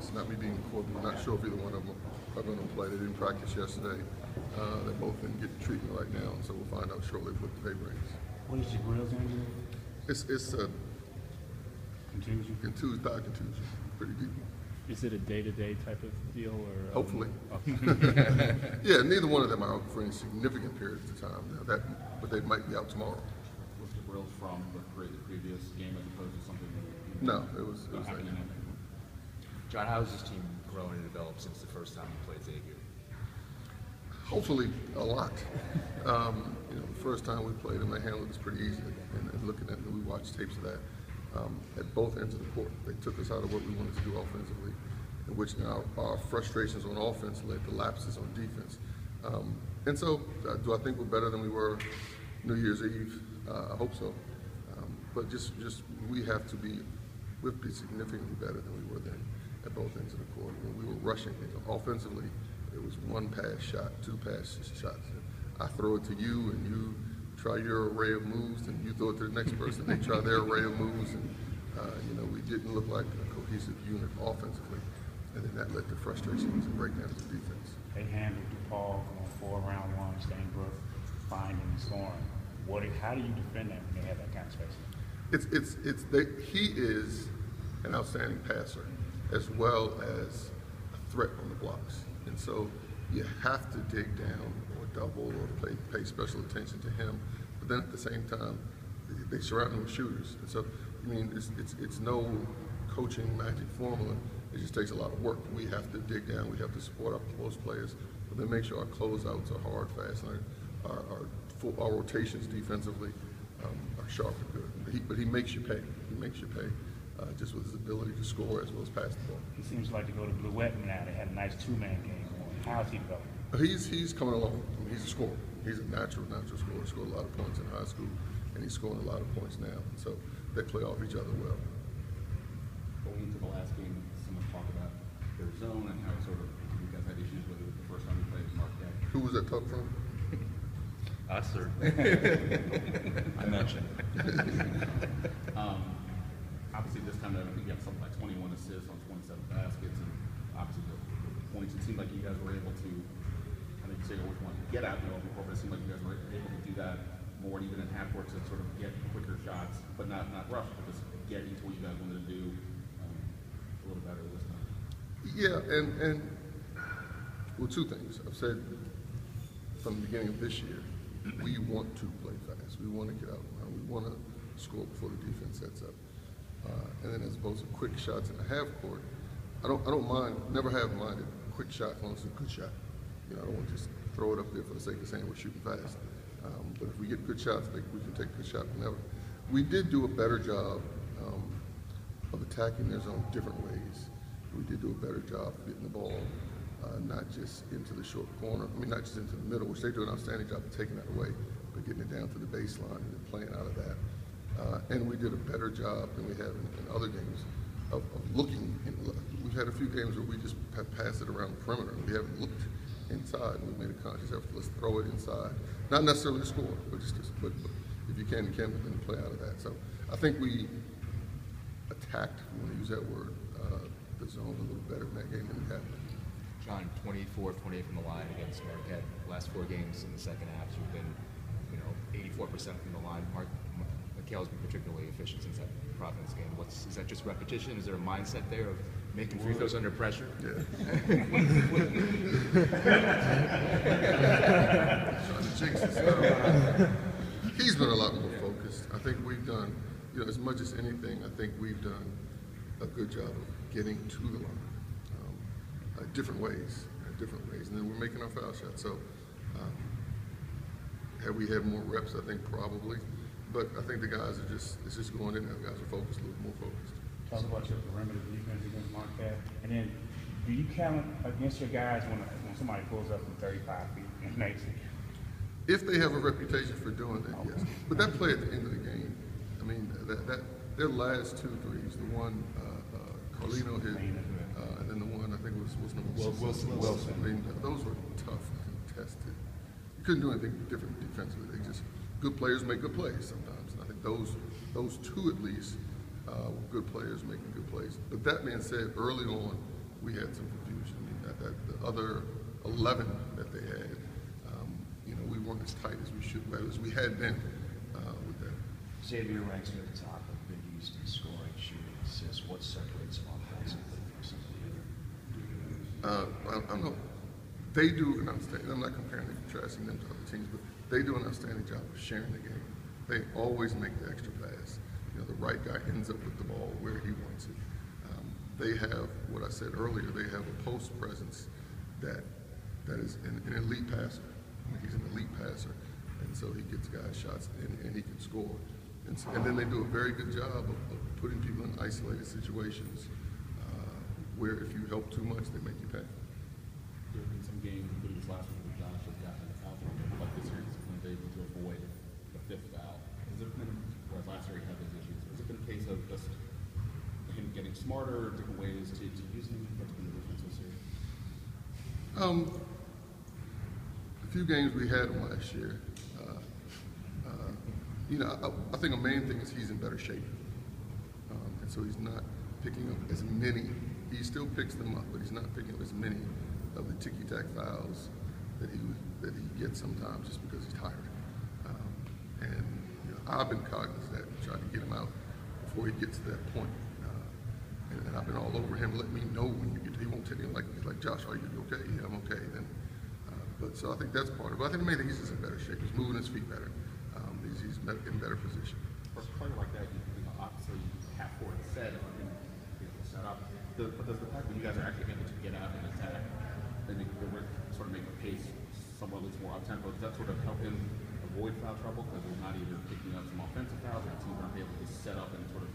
It's not me being corporate. I'm not sure if either one of them are going to play. They didn't practice yesterday. They both didn't get treatment right now, and so we'll find out shortly what the paper is. What is your Grills injury? It's a Contusion? thigh contusion, pretty deep. Is it a day-to-day type of deal, or Hopefully. Oh. Yeah, neither one of them are out for any significant periods of time now. But they might be out tomorrow. Was the Grills from the previous game as opposed to something that No, it was like, John, how has this team grown and developed since the first time you played Xavier? hopefully a lot. The first time we played them, they handled us pretty easily. And looking at it, we watched tapes of that at both ends of the court. They took us out of what we wanted to do offensively, in which now our frustrations on offense led to lapses on defense. And so, do I think we're better than we were New Year's Eve? I hope so. But just we have to be significantly better than we were then at both ends of the court. When we were rushing it offensively, it was one pass shot, two pass shots. I throw it to you, and you try your array of moves, and you throw it to the next person. They try their array of moves, and we didn't look like a cohesive unit offensively, and then that led to frustrations and breakdowns of defense. They handled DePaul going 4 round one, Stainbrook, finding and scoring. How do you defend that when they have that kind of space? He is an outstanding passer as well as a threat on the blocks, and so you have to dig down or double or pay special attention to him. But then at the same time, they surround him with shooters, and so it's no coaching magic formula. It just takes a lot of work. We have to dig down. We have to support our post players, but then make sure our closeouts are hard, fast, and our rotations defensively are sharp and good. But he makes you pay. He makes you pay just with his ability to score as well as pass the ball. He seems like to go to Blue Wet now. They had a nice 2-man game going. How's he developing? He's coming along. I mean, he's a scorer. He's a natural scorer. He scored a lot of points in high school, and he's scoring a lot of points now. And so they play off each other well. Going into the last game, someone talked about their zone and how sort of you guys had issues with it the first time you played Marquette. Who was that talk from? Us, sir. I mentioned. Obviously, this time I think you have something like 21 assists on 27 baskets, and obviously the points. It seemed like you guys were able to, I think, say which one, get out in the open court, but it seemed like you guys were able to do that more, and even in half court to sort of get quicker shots, but not rush, but just get into what you guys wanted to do a little better this time. Yeah, and well, two things. I've said from the beginning of this year, we want to play fast. We want to get out. We want to score before the defense sets up. And then as opposed to quick shots in the half court, I don't mind, never have minded quick shot as long as it's a good shot. I don't want to just throw it up there for the sake of saying we're shooting fast. But if we get good shots, we can take a good shot whenever. We did do a better job of attacking their zone different ways. We did do a better job of getting the ball not just into the short corner, not just into the middle, which they do an outstanding job of taking that away, but getting it down to the baseline and then playing out of that. And we did a better job than we have in other games of looking. We've had a few games where we just have passed it around the perimeter and we haven't looked inside, and we've made a conscious effort. Let's throw it inside. Not necessarily to score, but but if you can, but then play out of that. So I think we attacked, if you want to use that word, the zone a little better in that game than we have. John, 24 of 28 from the line against Marquette. Last 4 games in the second half, you've been, 84% from the line. Mikhail's been particularly efficient since that Providence game. Is that just repetition? Is there a mindset there of making free throws under pressure? Yeah. Trying to jinx us. He's been a lot more focused. I think we've done, as much as anything, I think we've done a good job of getting to the line. Different ways, and then we're making our foul shots. So, have we had more reps? I think probably, but I think the guys it's just going in there. The guys are focused, a little more focused. Talk about your perimeter defense against Marquette, and then do you count against your guys when somebody pulls up from 35 feet and makes it? If they have a reputation for doing that, yes. But that play at the end of the game, that their last 2 threes, the one Carlino hit. And then the one, I think was number Wilson. Those were tough, contested. You couldn't do anything different defensively. Good players make good plays sometimes. And I think those 2 at least were good players making good plays. But that being said, early on, we had some confusion. I mean, that the other 11 that they had, you know, we weren't as tight as we should, as we had been with that. Xavier ranks near the top of Big East in scoring, shooting, assists. What separates them offensively from some of the other? I don't know. They do an outstanding. I'm not comparing and contrasting them to other teams, but they do an outstanding job of sharing the game. They always make the extra pass. You know, the right guy ends up with the ball where he wants it. They have what I said earlier. They have a post presence that is an elite passer. I mean, he's an elite passer, and so he gets guys shots and he can score. And then they do a very good job of putting people in isolated situations where if you help too much, they make you pay. There have been some games, including this last one, where Josh has gotten in the foul trouble, like this year, he's been able to avoid the 5th foul. Has it been, whereas last year he had those issues, has it been a case of just him getting smarter, different ways to use him? What's been the difference this year? A few games we had him last year. You know, I think a main thing is he's in better shape, and so he's not picking up as many. He still picks them up, but he's not picking up as many of the ticky-tack fouls that he gets sometimes just because he's tired. And you know, I've been cognizant of that, and tried to get him out before he gets to that point. And I've been all over him. Let me know when you get. He won't tell me he's like Josh, are you okay? Yeah, I'm okay. Then, but so I think that's part of it. But I think the main thing is he's in better shape. He's moving his feet better. He's in better position. For a player like that, you know, obviously half court set or set up. But does the fact that you guys are actually able to get out and attack, and sort of make the pace somewhat at least more up tempo, does that sort of help him avoid foul trouble because he's not either picking up some offensive fouls or teams aren't able to set up and sort of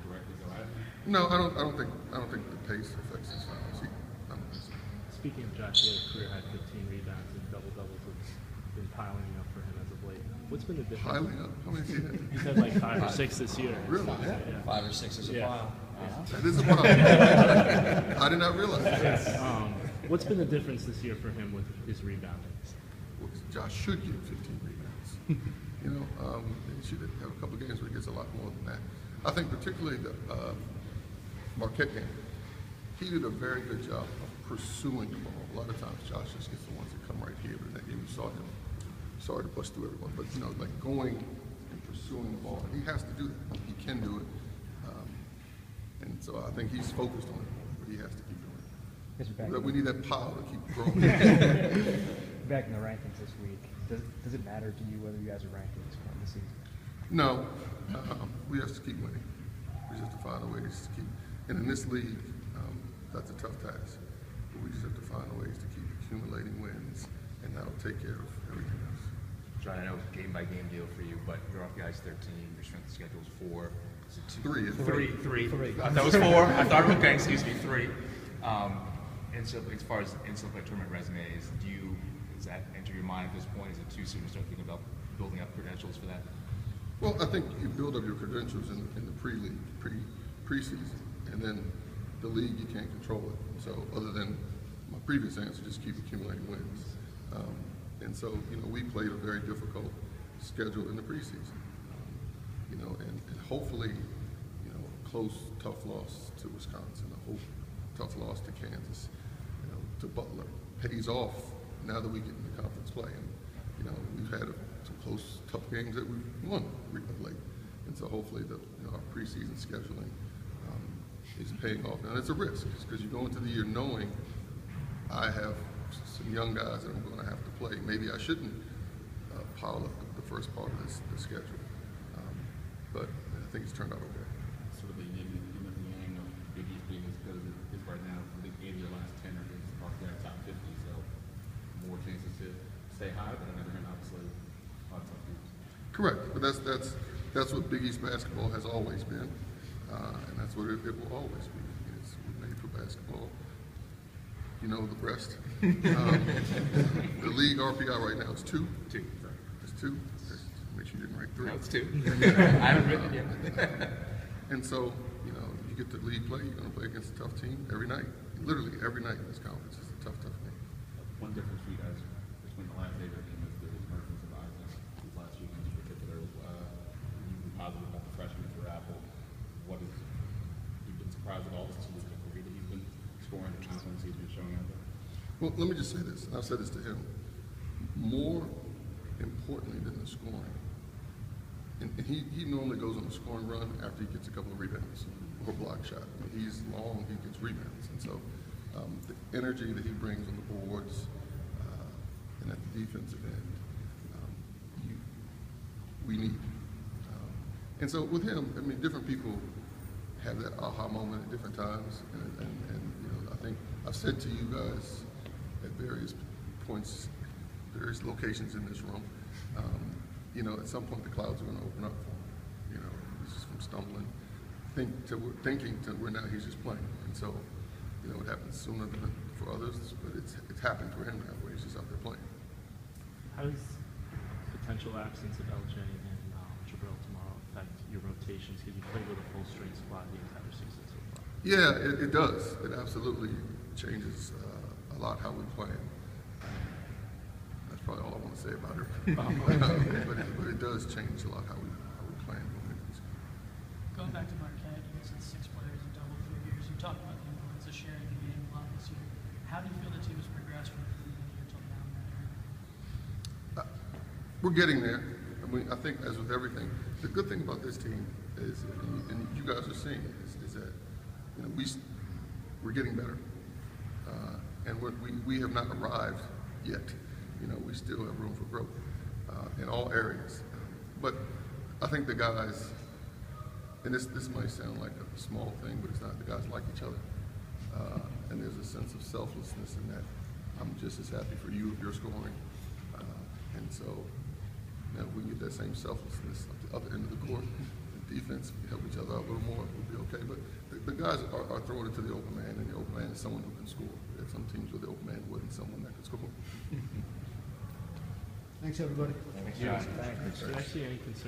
directly go at him? No, I don't think the pace affects his fouls. I don't think so. Speaking of Josh, he had a career high 15 rebounds and double-doubles. It's been piling up for him as of late. What's been the difference? Piling up? How many has he had? He's had like 5 or 6 this year. Really? Yeah. 5 or 6 is a Yeah. pile. That is a problem. I did not realize that. What's been the difference this year for him with his rebounding? Well, Josh should get 15 rebounds. You know, he should have a couple of games where he gets a lot more than that. I think particularly the Marquette game, he did a very good job of pursuing the ball. A lot of times Josh just gets the ones that come right here, but in that game we saw him, sorry to bust through everyone, but you know, like going and pursuing the ball. He has to do that. He can do it. And so I think he's focused on it, but he has to keep doing it. But we need that power to keep growing. Back in the rankings this week, does it matter to you whether you guys are ranked at this point in the season? No, we have to keep winning. We just have to find a ways to keep. And in this league, that's a tough task. But we just have to find ways to keep accumulating wins, and that'll take care of everything else. John, I know it's a game-by-game deal for you, but you're off guys 13. Your strength of schedule is 4. Is it 2? 3. 3. I thought it was 4. I thought, okay, excuse me, 3. And so, as far as NCAA tournament resumes, does that enter your mind at this point? Is it too soon to start thinking about building up credentials for that? Well, I think you build up your credentials in the pre-league, preseason, and then the league you can't control it. So, other than my previous answer, just keep accumulating wins. And so, you know, we played a very difficult schedule in the preseason. You know, and hopefully, you know, a close, tough loss to Wisconsin, a tough loss to Kansas, you know, to Butler pays off now that we get into conference play. And, you know, we've had some close, tough games that we've won of late. And so hopefully our preseason scheduling is paying off. Now, it's a risk because you go into the year knowing I have some young guys that I'm going to have to play. Maybe I shouldn't pile up the first part of the schedule. But I think it's turned out okay. Sort of the yin and yang of Big East being as good as it is right now. I think 8 of your last 10 are across their top 50, so more chances to stay high, but on the other hand, obviously, a lot of tough games. Correct, but that's what Big East basketball has always been, and that's what it will always be. It's made for basketball. You know the rest. The league RPI right now is 2. 2. It's 2. Make sure you didn't write 3. No, it's 2. I haven't written it yet. And so, you know, you get to league play, you're going to play against a tough team every night. Literally every night in this conference is a tough game. One difference for you guys between the last Xavier game is the emergence of Isaac. These last few games in particular, you've been positive about the freshman for Apple. You've been surprised at all this 2 weeks of career that he's been scoring Xavier showing out there? Well, let me just say this, and I've said this to him. More importantly than the scoring, and he normally goes on a scoring run after he gets a couple of rebounds or a block shot. I mean, he's long, he gets rebounds, and so the energy that he brings on the boards and at the defensive end, we need. And so with him, I mean, different people have that aha moment at different times, and you know, I think I've said to you guys at various points, various locations in this room, you know, at some point the clouds are going to open up for him. You know, he's just from stumbling, thinking to where now he's just playing, and so, you know, it happens sooner than for others, but it's happened for him now, where he's just out there playing. How does potential absence of LJ and Jabril tomorrow affect your rotations? Because you played with a full strength squad the entire season so far. Yeah, it does. It absolutely changes a lot how we play. That's probably all I want to say about it. but it does change a lot how we play. Going back to Marquette, you said 6 players in double figures. You talked about the importance of sharing the game a lot this year. How do you feel the team has progressed from the beginning of the year till now in that area? We're getting there. I mean, I think as with everything, the good thing about this team is, and you guys are seeing it, is that, you know, we're getting better, and we have not arrived yet. You know, we still have room for growth in all areas. But I think the guys, and this might sound like a small thing, but it's not. The guys like each other, and there's a sense of selflessness in that. I'm just as happy for you if you're scoring, and so. Now, if we get that same selflessness at the other end of the court, the defense, we help each other out a little more, we'll be okay. But the guys are throwing it to the open man, and the open man is someone who can score. There's some teams where the open man wasn't someone that could score. Thanks, everybody. Did I see any concern